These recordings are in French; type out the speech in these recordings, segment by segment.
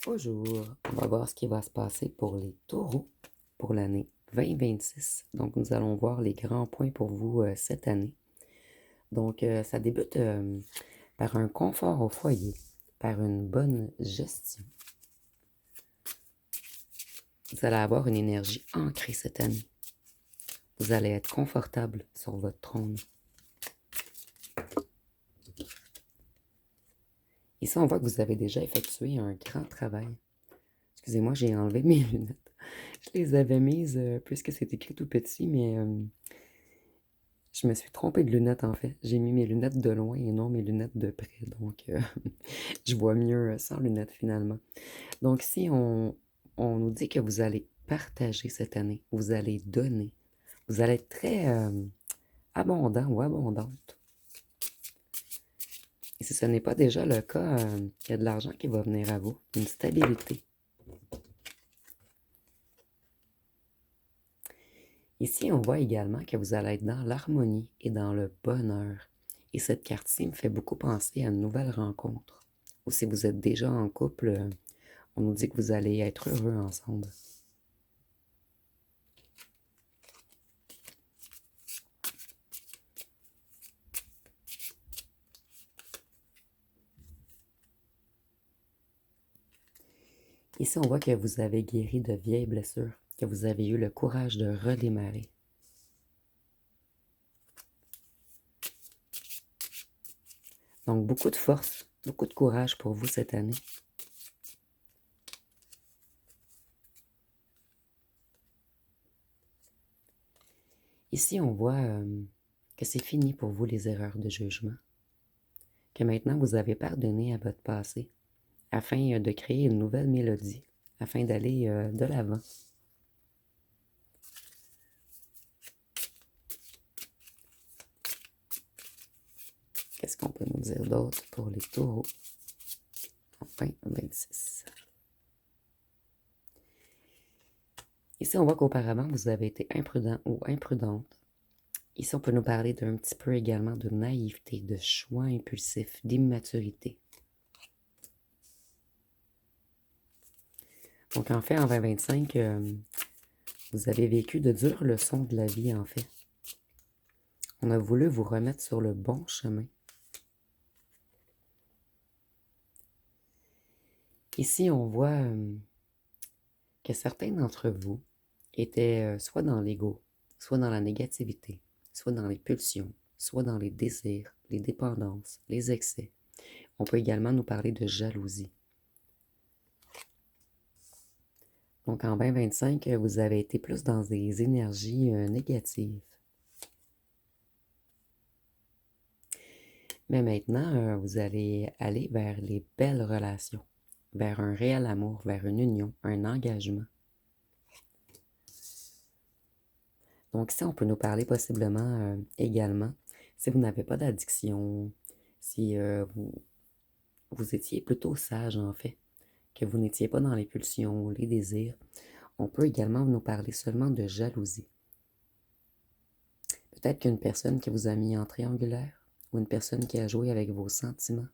Bonjour, on va voir ce qui va se passer pour les taureaux pour l'année 2026. Donc, nous allons voir les grands points pour vous cette année. Donc, ça débute par un confort au foyer, par une bonne gestion. Vous allez avoir une énergie ancrée cette année. Vous allez être confortable sur votre trône. Ici, on voit que vous avez déjà effectué un grand travail. Excusez-moi, j'ai enlevé mes lunettes. Je les avais mises puisque c'est écrit tout petit, mais je me suis trompée de lunettes en fait. J'ai mis mes lunettes de loin et non mes lunettes de près. Donc, je vois mieux sans lunettes finalement. Donc, si on nous dit que vous allez partager cette année, vous allez donner, vous allez être très abondant ou abondante. Et si ce n'est pas déjà le cas, il y a de l'argent qui va venir à vous, une stabilité. Ici, on voit également que vous allez être dans l'harmonie et dans le bonheur. Et cette carte-ci me fait beaucoup penser à une nouvelle rencontre. Ou si vous êtes déjà en couple, on nous dit que vous allez être heureux ensemble. Ici, on voit que vous avez guéri de vieilles blessures, que vous avez eu le courage de redémarrer. Donc, beaucoup de force, beaucoup de courage pour vous cette année. Ici, on voit que c'est fini pour vous les erreurs de jugement, que maintenant vous avez pardonné à votre passé afin de créer une nouvelle mélodie, afin d'aller de l'avant. Qu'est-ce qu'on peut nous dire d'autre pour les taureaux en 2026? Ici, on voit qu'auparavant, vous avez été imprudent ou imprudente. Ici, on peut nous parler d'un petit peu également de naïveté, de choix impulsif, d'immaturité. Donc, en fait, en 2025, vous avez vécu de dures leçons de la vie, en fait. On a voulu vous remettre sur le bon chemin. Ici, on voit que certains d'entre vous étaient soit dans l'ego, soit dans la négativité, soit dans les pulsions, soit dans les désirs, les dépendances, les excès. On peut également nous parler de jalousie. Donc en 2025, vous avez été plus dans des énergies négatives. Mais maintenant, vous allez aller vers les belles relations, vers un réel amour, vers une union, un engagement. Donc ici, on peut nous parler possiblement également, si vous n'avez pas d'addiction, si vous étiez plutôt sage en fait, que vous n'étiez pas dans les pulsions, les désirs, on peut également nous parler seulement de jalousie. Peut-être qu'une personne qui vous a mis en triangulaire ou une personne qui a joué avec vos sentiments.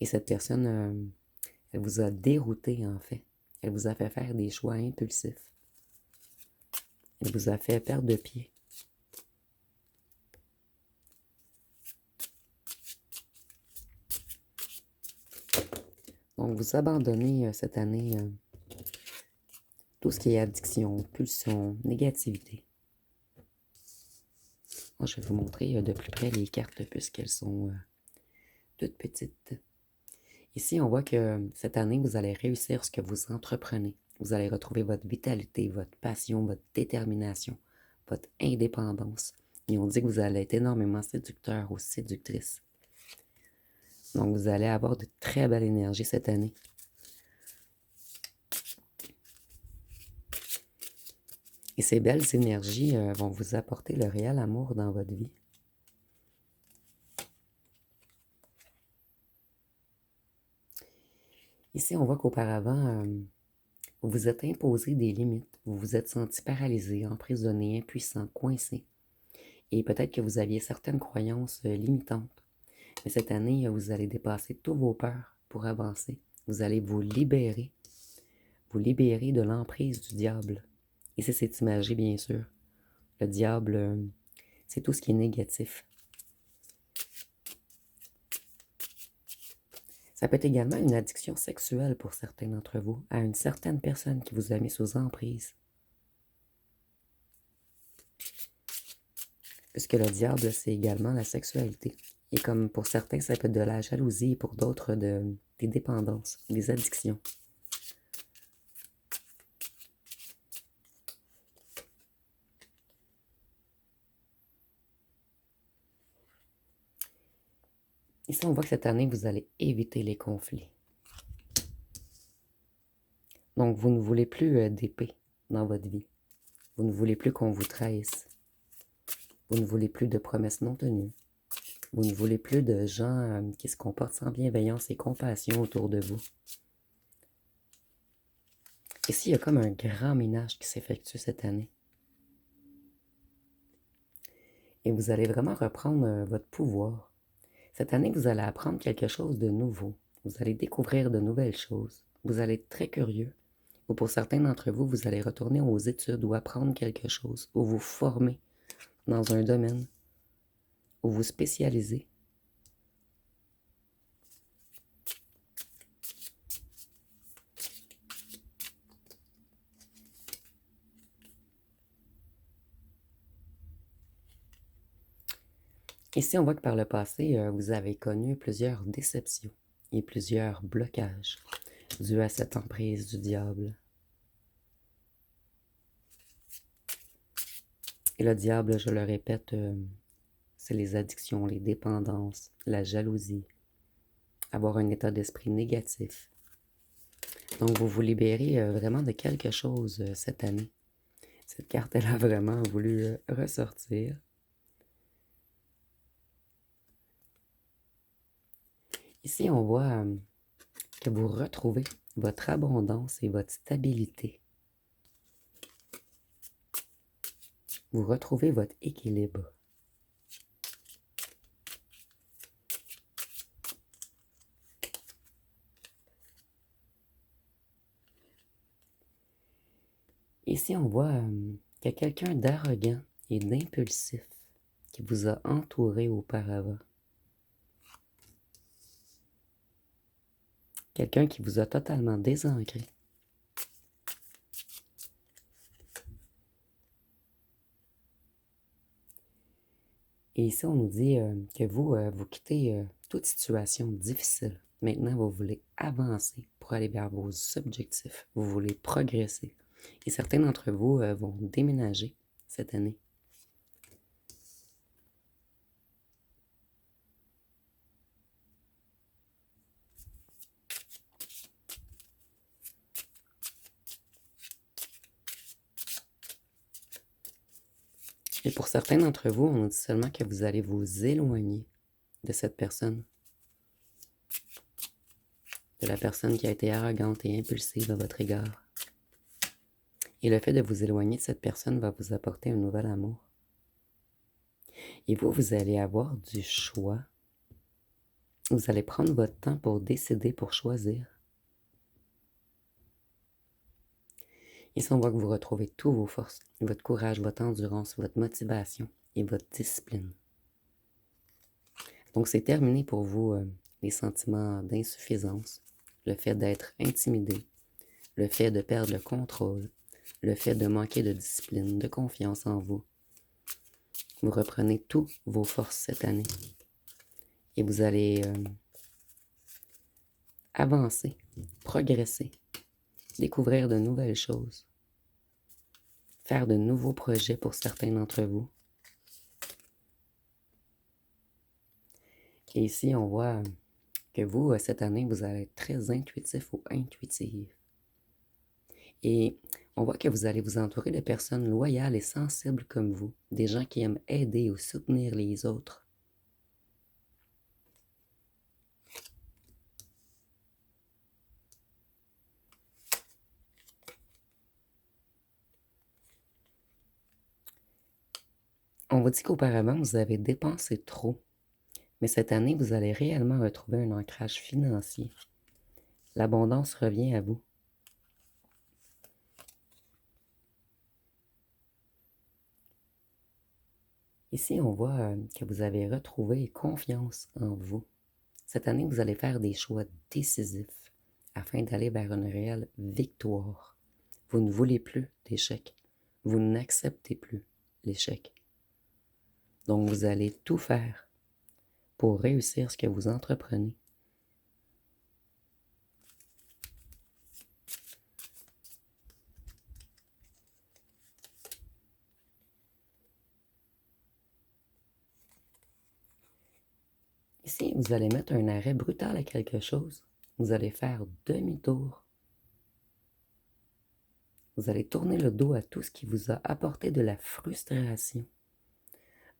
Et cette personne, elle vous a dérouté en fait. Elle vous a fait faire des choix impulsifs. Elle vous a fait perdre de pied. Donc, vous abandonnez cette année tout ce qui est addiction, pulsion, négativité. Moi, je vais vous montrer de plus près les cartes puisqu'elles sont toutes petites. Ici, on voit que cette année, vous allez réussir ce que vous entreprenez. Vous allez retrouver votre vitalité, votre passion, votre détermination, votre indépendance. Et on dit que vous allez être énormément séducteur ou séductrice. Donc, vous allez avoir de très belles énergies cette année. Et ces belles énergies vont vous apporter le réel amour dans votre vie. Ici, on voit qu'auparavant, vous vous êtes imposé des limites. Vous vous êtes senti paralysé, emprisonné, impuissant, coincé. Et peut-être que vous aviez certaines croyances limitantes. Mais cette année, vous allez dépasser tous vos peurs pour avancer. vous allez vous libérer de l'emprise du diable. Ici, c'est imagé, bien sûr. Le diable, c'est tout ce qui est négatif. Ça peut être également une addiction sexuelle pour certains d'entre vous, à une certaine personne qui vous a mis sous emprise. Puisque le diable, c'est également la sexualité. Et comme pour certains, ça peut être de la jalousie, et pour d'autres, des dépendances, des addictions. Ici, on voit que cette année, vous allez éviter les conflits. Donc, vous ne voulez plus d'épée dans votre vie. Vous ne voulez plus qu'on vous trahisse. Vous ne voulez plus de promesses non tenues. Vous ne voulez plus de gens qui se comportent sans bienveillance et compassion autour de vous. Ici, il y a comme un grand ménage qui s'effectue cette année. Et vous allez vraiment reprendre votre pouvoir. Cette année, vous allez apprendre quelque chose de nouveau. Vous allez découvrir de nouvelles choses. Vous allez être très curieux. Ou pour certains d'entre vous, vous allez retourner aux études ou apprendre quelque chose, ou vous former dans un domaine, ou vous spécialiser. Ici, on voit que par le passé, vous avez connu plusieurs déceptions et plusieurs blocages dus à cette emprise du diable. Et le diable, je le répète, c'est les addictions, les dépendances, la jalousie, avoir un état d'esprit négatif. Donc, vous vous libérez vraiment de quelque chose cette année. Cette carte, elle a vraiment voulu ressortir. Ici, on voit que vous retrouvez votre abondance et votre stabilité. Vous retrouvez votre équilibre. Ici, on voit qu'il y a quelqu'un d'arrogant et d'impulsif qui vous a entouré auparavant. Quelqu'un qui vous a totalement désancré. Et ici, on nous dit que vous, vous quittez toute situation difficile. Maintenant, vous voulez avancer pour aller vers vos objectifs. Vous voulez progresser. Et certains d'entre vous vont déménager cette année. Et pour certains d'entre vous, on nous dit seulement que vous allez vous éloigner de cette personne. De la personne qui a été arrogante et impulsive à votre égard. Et le fait de vous éloigner de cette personne va vous apporter un nouvel amour. Et vous allez avoir du choix. Vous allez prendre votre temps pour décider, pour choisir. Ici, on voit que vous retrouvez toutes vos forces, votre courage, votre endurance, votre motivation et votre discipline. Donc, c'est terminé pour vous les sentiments d'insuffisance, le fait d'être intimidé, le fait de perdre le contrôle, le fait de manquer de discipline, de confiance en vous. Vous reprenez toutes vos forces cette année et vous allez avancer, progresser, découvrir de nouvelles choses, faire de nouveaux projets pour certains d'entre vous. Et ici, on voit que vous, cette année, vous allez être très intuitif ou intuitive. Et on voit que vous allez vous entourer de personnes loyales et sensibles comme vous, des gens qui aiment aider ou soutenir les autres. On vous dit qu'auparavant, vous avez dépensé trop, mais cette année, vous allez réellement retrouver un ancrage financier. L'abondance revient à vous. Ici, on voit que vous avez retrouvé confiance en vous. Cette année, vous allez faire des choix décisifs afin d'aller vers une réelle victoire. Vous ne voulez plus d'échec. Vous n'acceptez plus l'échec. Donc, vous allez tout faire pour réussir ce que vous entreprenez. Ici, vous allez mettre un arrêt brutal à quelque chose. Vous allez faire demi-tour. Vous allez tourner le dos à tout ce qui vous a apporté de la frustration.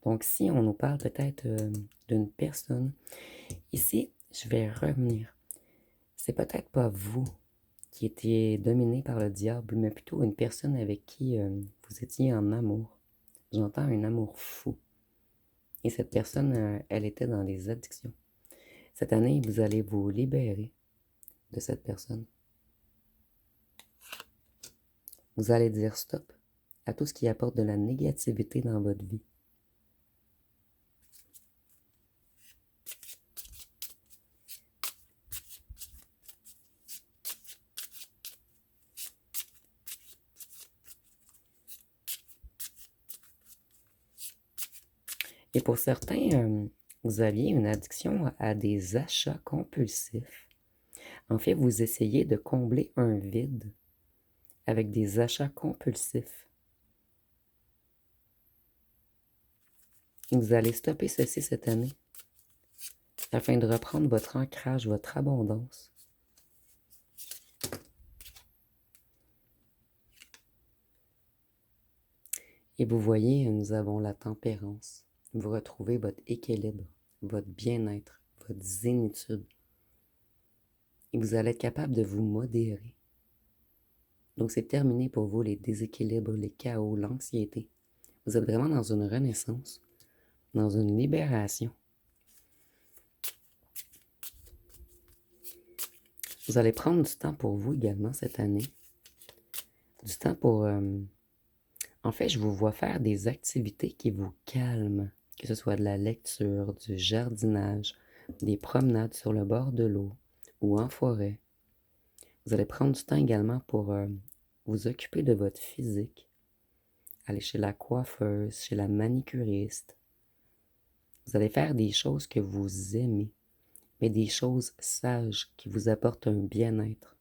Donc, si on nous parle peut-être d'une personne, ici, je vais revenir. C'est peut-être pas vous qui étiez dominé par le diable, mais plutôt une personne avec qui vous étiez en amour. J'entends un amour fou. Et cette personne, elle était dans les addictions. Cette année, vous allez vous libérer de cette personne. Vous allez dire stop à tout ce qui apporte de la négativité dans votre vie. Et pour certains, vous aviez une addiction à des achats compulsifs. En fait, vous essayez de combler un vide avec des achats compulsifs. Vous allez stopper ceci cette année afin de reprendre votre ancrage, votre abondance. Et vous voyez, nous avons la tempérance. Vous retrouvez votre équilibre, votre bien-être, votre zénitude. Et vous allez être capable de vous modérer. Donc c'est terminé pour vous les déséquilibres, les chaos, l'anxiété. Vous êtes vraiment dans une renaissance, dans une libération. Vous allez prendre du temps pour vous également cette année. Du temps pour... En fait, je vous vois faire des activités qui vous calment, que ce soit de la lecture, du jardinage, des promenades sur le bord de l'eau ou en forêt. Vous allez prendre du temps également pour vous occuper de votre physique. Aller chez la coiffeuse, chez la manicuriste. Vous allez faire des choses que vous aimez, mais des choses sages qui vous apportent un bien-être.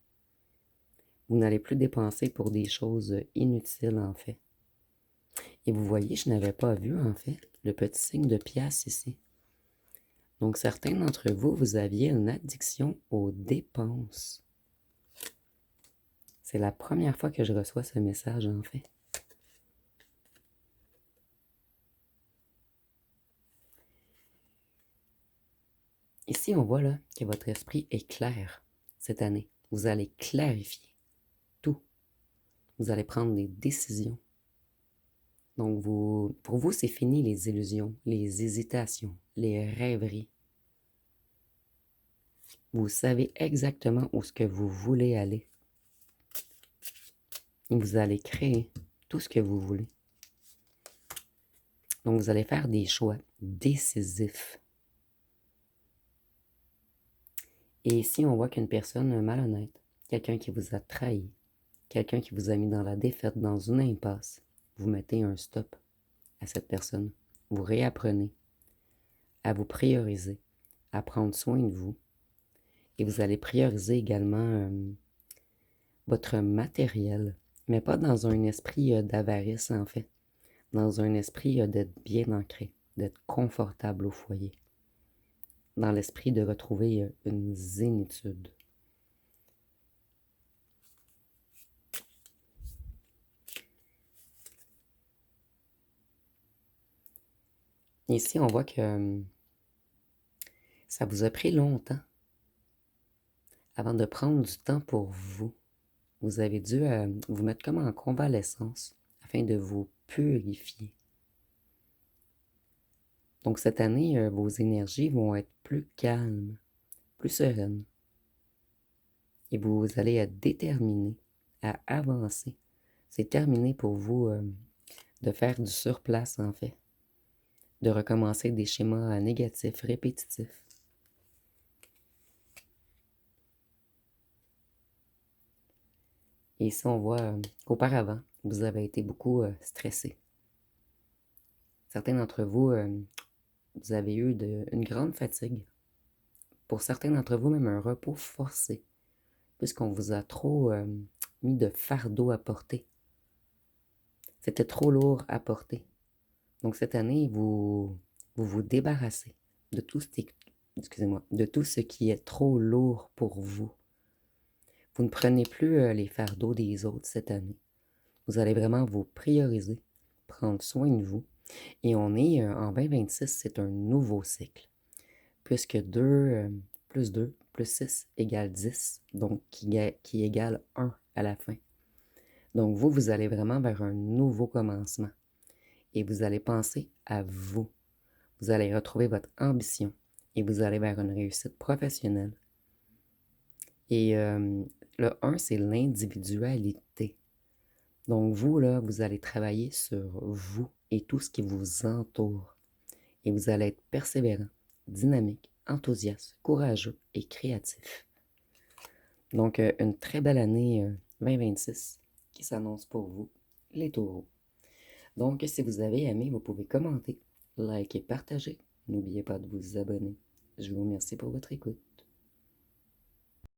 Vous n'allez plus dépenser pour des choses inutiles en fait. Et vous voyez, je n'avais pas vu en fait le petit signe de pièce ici. Donc certains d'entre vous, vous aviez une addiction aux dépenses. C'est la première fois que je reçois ce message en fait. Ici, on voit là que votre esprit est clair cette année. Vous allez clarifier tout. Vous allez prendre des décisions. Donc, pour vous, c'est fini les illusions, les hésitations, les rêveries. Vous savez exactement où ce que vous voulez aller. Et vous allez créer tout ce que vous voulez. Donc, vous allez faire des choix décisifs. Et ici, on voit qu'une personne malhonnête, quelqu'un qui vous a trahi, quelqu'un qui vous a mis dans la défaite, dans une impasse, vous mettez un stop à cette personne. Vous réapprenez à vous prioriser, à prendre soin de vous. Et vous allez prioriser également votre matériel, mais pas dans un esprit d'avarice en fait, dans un esprit d'être bien ancré, d'être confortable au foyer, dans l'esprit de retrouver une zénitude. Ici, on voit que ça vous a pris longtemps avant de prendre du temps pour vous. Vous avez dû vous mettre comme en convalescence afin de vous purifier. Donc cette année, vos énergies vont être plus calmes, plus sereines. et vous allez être déterminé à avancer. C'est terminé pour vous de faire du surplace, en fait, de recommencer des schémas négatifs, répétitifs. Et ici, on voit qu'auparavant, vous avez été beaucoup stressé. Certains d'entre vous, vous avez eu une grande fatigue. Pour certains d'entre vous, même un repos forcé, puisqu'on vous a trop mis de fardeau à porter. C'était trop lourd à porter. Donc cette année, vous débarrassez de tout de tout ce qui est trop lourd pour vous. Vous ne prenez plus les fardeaux des autres cette année. Vous allez vraiment vous prioriser, prendre soin de vous. Et on est en 2026, c'est un nouveau cycle. Puisque 2 plus 2 plus 6 égale 10, donc qui égale 1 à la fin. Donc vous allez vraiment vers un nouveau commencement. Et vous allez penser à vous. Vous allez retrouver votre ambition et vous allez vers une réussite professionnelle. Et le 1, c'est l'individualité. Donc vous, là, vous allez travailler sur vous et tout ce qui vous entoure. Et vous allez être persévérant, dynamique, enthousiaste, courageux et créatif. Donc une très belle année 2026 qui s'annonce pour vous, les taureaux. Donc si vous avez aimé, vous pouvez commenter, liker, partager. N'oubliez pas de vous abonner. Je vous remercie pour votre écoute.